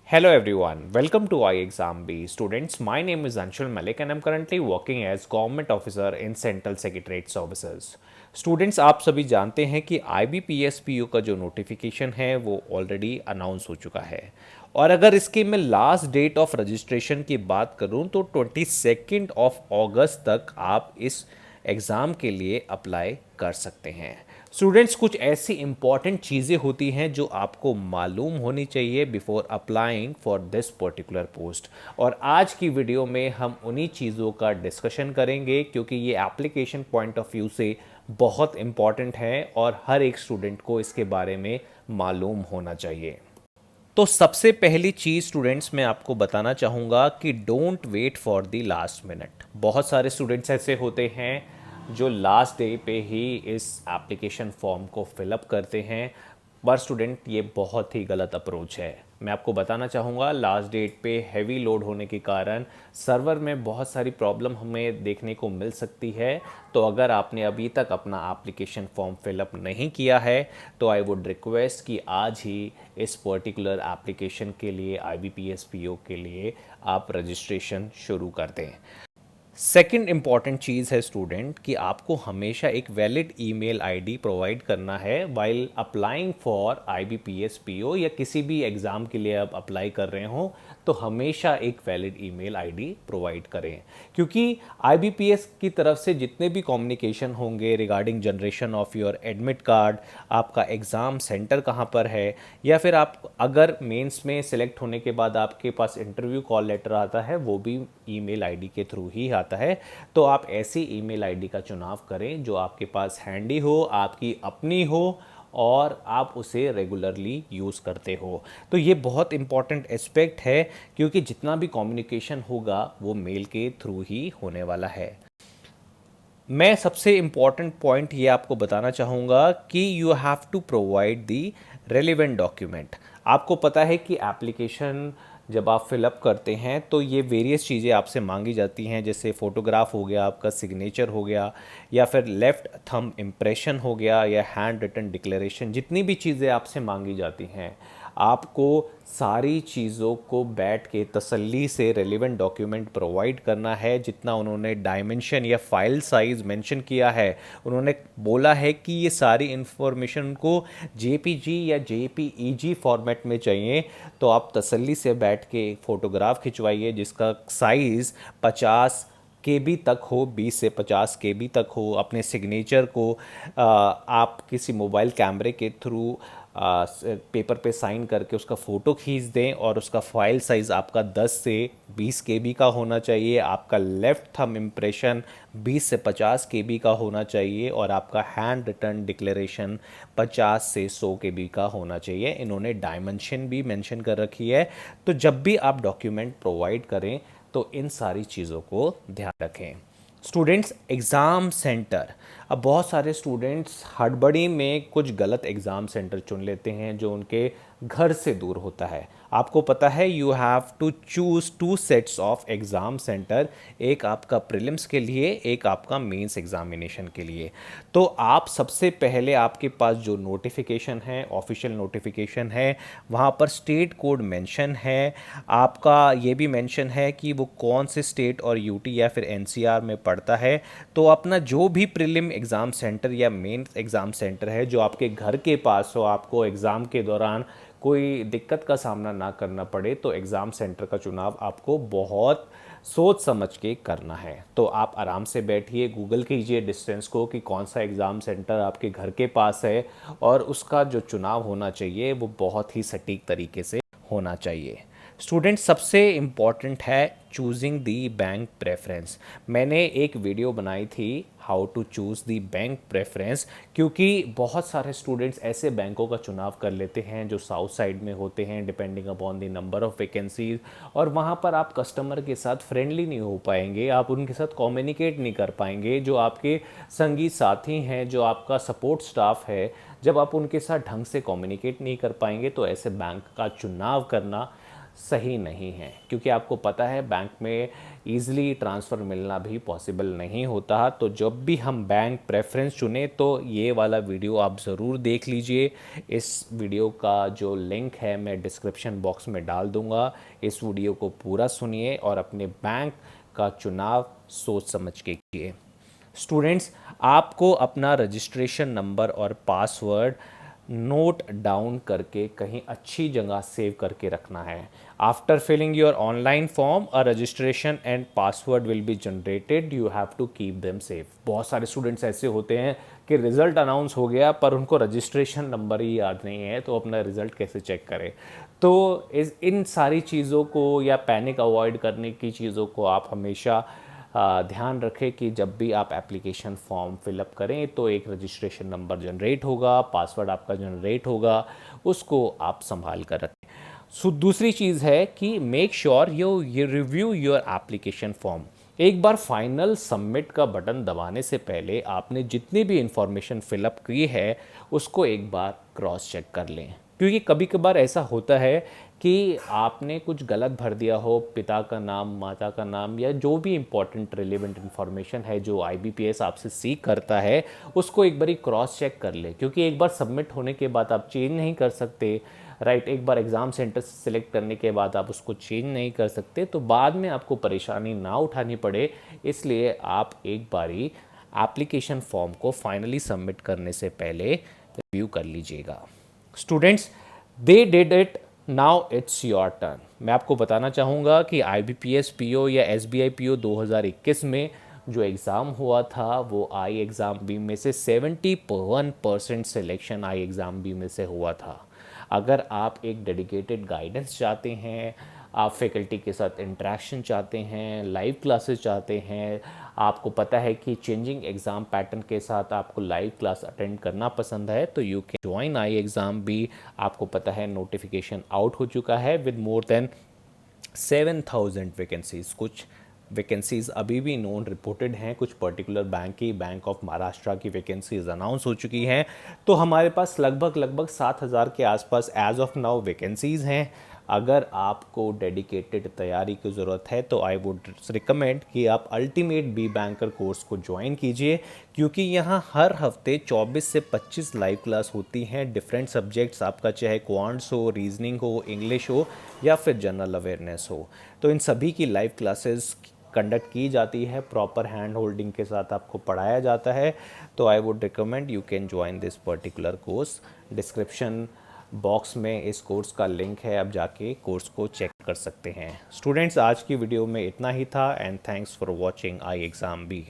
Hello everyone, welcome to iExamB. Students, my name is Anshul Malik and I'm currently working as Government Officer in Central Secretariat Services. Students आप सभी जानते हैं कि IBPSPU का जो notification है वो ऑलरेडी अनाउंस हो चुका है और अगर इसकी मैं लास्ट डेट ऑफ रजिस्ट्रेशन की बात करूं तो 22 तक आप इस एग्ज़ाम के लिए अप्लाई कर सकते हैं। स्टूडेंट्स, कुछ ऐसी इंपॉर्टेंट चीज़ें होती हैं जो आपको मालूम होनी चाहिए before applying for this particular post, और आज की वीडियो में हम उन्हीं चीज़ों का डिस्कशन करेंगे क्योंकि ये एप्लीकेशन पॉइंट ऑफ व्यू से बहुत इंपॉर्टेंट है और हर एक स्टूडेंट को इसके बारे में मालूम होना चाहिए। तो सबसे पहली चीज़ स्टूडेंट्स मैं आपको बताना चाहूँगा कि don't wait for the last minute. बहुत सारे स्टूडेंट्स ऐसे होते हैं जो लास्ट डे पे ही इस एप्लीकेशन फॉर्म को फिलअप करते हैं, पर स्टूडेंट ये बहुत ही गलत अप्रोच है। मैं आपको बताना चाहूँगा लास्ट डेट पे हैवी लोड होने के कारण सर्वर में बहुत सारी प्रॉब्लम हमें देखने को मिल सकती है। तो अगर आपने अभी तक अपना एप्लीकेशन फॉर्म फिलअप नहीं किया है तो आई वुड रिक्वेस्ट कि आज ही इस पर्टिकुलर एप्लीकेशन के लिए IBPSPO के लिए आप रजिस्ट्रेशन शुरू कर दें। सेकंड इम्पॉर्टेंट चीज़ है स्टूडेंट कि आपको हमेशा एक वैलिड ईमेल आईडी प्रोवाइड करना है वाइल अप्लाइंग फॉर IBPSPO या किसी भी एग्ज़ाम के लिए आप अप्लाई कर रहे हो तो हमेशा एक वैलिड ईमेल आईडी प्रोवाइड करें, क्योंकि IBPS की तरफ से जितने भी कम्युनिकेशन होंगे regarding generation of your admit card, आपका एग्ज़ाम सेंटर कहाँ पर है, या फिर आप अगर मेंस में सिलेक्ट होने के बाद आपके पास इंटरव्यू कॉल लेटर आता है वो भी ईमेल आईडी के थ्रू ही आता है। तो आप ऐसी ईमेल आईडी का चुनाव करें जो आपके पास हैंडी हो, आपकी अपनी हो और आप उसे रेगुलरली यूज़ करते हो। तो ये बहुत इंपॉर्टेंट एस्पेक्ट है क्योंकि जितना भी कम्युनिकेशन होगा वो मेल के थ्रू ही होने वाला है। मैं सबसे इम्पॉर्टेंट पॉइंट ये आपको बताना चाहूँगा कि you have to provide the relevant document. आपको पता है कि एप्लीकेशन जब आप फिलअप करते हैं तो ये वेरियस चीज़ें आपसे मांगी जाती हैं, जैसे फ़ोटोग्राफ हो गया, आपका सिग्नेचर हो गया, या फिर लेफ़्ट थंब इम्प्रेशन हो गया, या हैंड रिटन डिक्लेरेशन। जितनी भी चीज़ें आपसे मांगी जाती हैं आपको सारी चीज़ों को बैठ के तसल्ली से रेलिवेंट डॉक्यूमेंट प्रोवाइड करना है। जितना उन्होंने डायमेंशन या फाइल साइज़ मेंशन किया है, उन्होंने बोला है कि ये सारी इन्फॉर्मेशन को JPG या JPEG फॉर्मेट में चाहिए, तो आप तसल्ली से बैठ के फ़ोटोग्राफ खिंचवाइए जिसका साइज़ 50 KB तक हो, 20 से 50 KB तक हो। अपने सिग्नेचर को आप किसी मोबाइल कैमरे के थ्रू पेपर पे साइन करके उसका फ़ोटो खींच दें और उसका फाइल साइज़ आपका 10 से 20 KB का होना चाहिए। आपका लेफ़्ट थंब इम्प्रेशन 20 से 50 KB का होना चाहिए और आपका हैंड रिटन डिक्लेरेशन 50 से 100 KB का होना चाहिए। इन्होंने डायमेंशन भी मेंशन कर रखी है। तो जब भी आप डॉक्यूमेंट प्रोवाइड करें तो इन सारी चीज़ों को ध्यान रखें। स्टूडेंट्स, एग्ज़ाम सेंटर, अब बहुत सारे स्टूडेंट्स हड़बड़ी में कुछ गलत एग्ज़ाम सेंटर चुन लेते हैं जो उनके घर से दूर होता है। आपको पता है you have to choose 2 sets of exam centre, एक आपका प्रीलिम्स के लिए, एक आपका मेंस एग्जामिनेशन के लिए। तो आप सबसे पहले आपके पास जो नोटिफिकेशन है, ऑफिशियल नोटिफिकेशन है, वहाँ पर स्टेट कोड मेंशन है, आपका ये भी मेंशन है कि वो कौन से स्टेट और यूटी या फिर NCR में पड़ता है। तो अपना जो भी प्रीलिम एग्ज़ाम सेंटर या मेंस एग्ज़ाम सेंटर है जो आपके घर के पास हो, आपको एग्ज़ाम के दौरान कोई दिक्कत का सामना ना करना पड़े, तो एग्ज़ाम सेंटर का चुनाव आपको बहुत सोच समझ के करना है। तो आप आराम से बैठिए, गूगल कीजिए डिस्टेंस को कि कौन सा एग्ज़ाम सेंटर आपके घर के पास है और उसका जो चुनाव होना चाहिए वो बहुत ही सटीक तरीके से होना चाहिए। स्टूडेंट, सबसे इम्पॉर्टेंट है चूजिंग दी बैंक प्रेफरेंस। मैंने एक वीडियो बनाई थी how to choose the bank preference, क्योंकि बहुत सारे स्टूडेंट्स ऐसे बैंकों का चुनाव कर लेते हैं जो साउथ साइड में होते हैं depending upon the number of vacancies, और वहाँ पर आप कस्टमर के साथ फ्रेंडली नहीं हो पाएंगे, आप उनके साथ कम्युनिकेट नहीं कर पाएंगे। जो आपके संगी साथी हैं, जो आपका सपोर्ट स्टाफ है, जब आप उनके साथ ढंग से कम्युनिकेट नहीं कर पाएंगे तो ऐसे बैंक का चुनाव करना सही नहीं है, क्योंकि आपको पता है बैंक में ईज़िली ट्रांसफ़र मिलना भी पॉसिबल नहीं होता। तो जब भी हम बैंक प्रेफरेंस चुने तो ये वाला वीडियो आप ज़रूर देख लीजिए। इस वीडियो का जो लिंक है मैं डिस्क्रिप्शन बॉक्स में डाल दूँगा। इस वीडियो को पूरा सुनिए और अपने बैंक का चुनाव सोच समझ के कीजिए। स्टूडेंट्स, आपको अपना रजिस्ट्रेशन नंबर और पासवर्ड नोट डाउन करके कहीं अच्छी जगह सेव करके रखना है। After filling your online form a registration and password will be generated, you have to keep them safe. बहुत सारे स्टूडेंट्स ऐसे होते हैं कि रिजल्ट अनाउंस हो गया पर उनको रजिस्ट्रेशन नंबर ही याद नहीं है, तो अपना रिजल्ट कैसे चेक करें। तो इन सारी चीज़ों को या पैनिक अवॉइड करने की चीज़ों को आप हमेशा ध्यान रखें कि जब भी आप एप्लीकेशन फॉर्म फिलअप करें तो एक रजिस्ट्रेशन नंबर जनरेट होगा, पासवर्ड आपका जनरेट होगा, उसको आप संभाल कर रखें। सो दूसरी चीज़ है कि make sure you review your application form. एक बार फाइनल सबमिट का बटन दबाने से पहले आपने जितनी भी इंफॉर्मेशन फिलअप की है उसको एक बार क्रॉस चेक कर लें, क्योंकि कभी कभार ऐसा होता है कि आपने कुछ गलत भर दिया हो, पिता का नाम, माता का नाम, या जो भी इंपॉर्टेंट रिलेवेंट इन्फॉर्मेशन है जो आईबीपीएस आपसे सीख करता है उसको एक बारी क्रॉस चेक कर ले, क्योंकि एक बार सबमिट होने के बाद आप चेंज नहीं कर सकते। राइट, एक बार एग्ज़ाम सेंटर सेलेक्ट करने के बाद आप उसको चेंज नहीं कर सकते, तो बाद में आपको परेशानी ना उठानी पड़े, इसलिए आप एक बारी एप्लीकेशन फॉर्म को फाइनली सबमिट करने से पहले रिव्यू कर लीजिएगा। Students, they did it, now it's your turn. मैं आपको बताना चाहूँगा कि आईबीपीएस पीओ या एसबीआई पीओ 2021 में जो एग्ज़ाम हुआ था वो आई एग्ज़ाम बी में से 71% सिलेक्शन आई एग्ज़ाम बी में से हुआ था। अगर आप एक डेडिकेटेड गाइडेंस चाहते हैं, आप फैकल्टी के साथ इंटरेक्शन चाहते हैं, लाइव क्लासेस चाहते हैं, आपको पता है कि चेंजिंग एग्ज़ाम पैटर्न के साथ आपको लाइव क्लास अटेंड करना पसंद है, तो you can join I exam भी। आपको पता है नोटिफिकेशन आउट हो चुका है विद मोर देन 7,000 वैकेंसीज। कुछ वैकेंसीज अभी भी नॉन रिपोर्टेड हैं, कुछ पर्टिकुलर बैंक की, बैंक ऑफ महाराष्ट्र की वैकेंसीज अनाउंस हो चुकी हैं। तो हमारे पास लगभग 7,000 के आसपास एज ऑफ नाउ वैकेंसीज हैं। अगर आपको डेडिकेटेड तैयारी की ज़रूरत है तो आई वुड रिकमेंड कि आप अल्टीमेट बी बैंकर कोर्स को ज्वाइन कीजिए, क्योंकि यहाँ हर हफ्ते 24 से 25 लाइव क्लास होती हैं। डिफरेंट सब्जेक्ट्स, आपका चाहे क्वांट्स हो, रीजनिंग हो, इंग्लिश हो या फिर जनरल अवेयरनेस हो, तो इन सभी की लाइव क्लासेस कंडक्ट की जाती है। प्रॉपर हैंड होल्डिंग के साथ आपको पढ़ाया जाता है। तो I would recommend you can join this particular course. Description box में इस कोर्स का लिंक है, आप जाके कोर्स को चेक कर सकते हैं। स्टूडेंट्स, आज की वीडियो में इतना ही था and thanks for watching I exam B.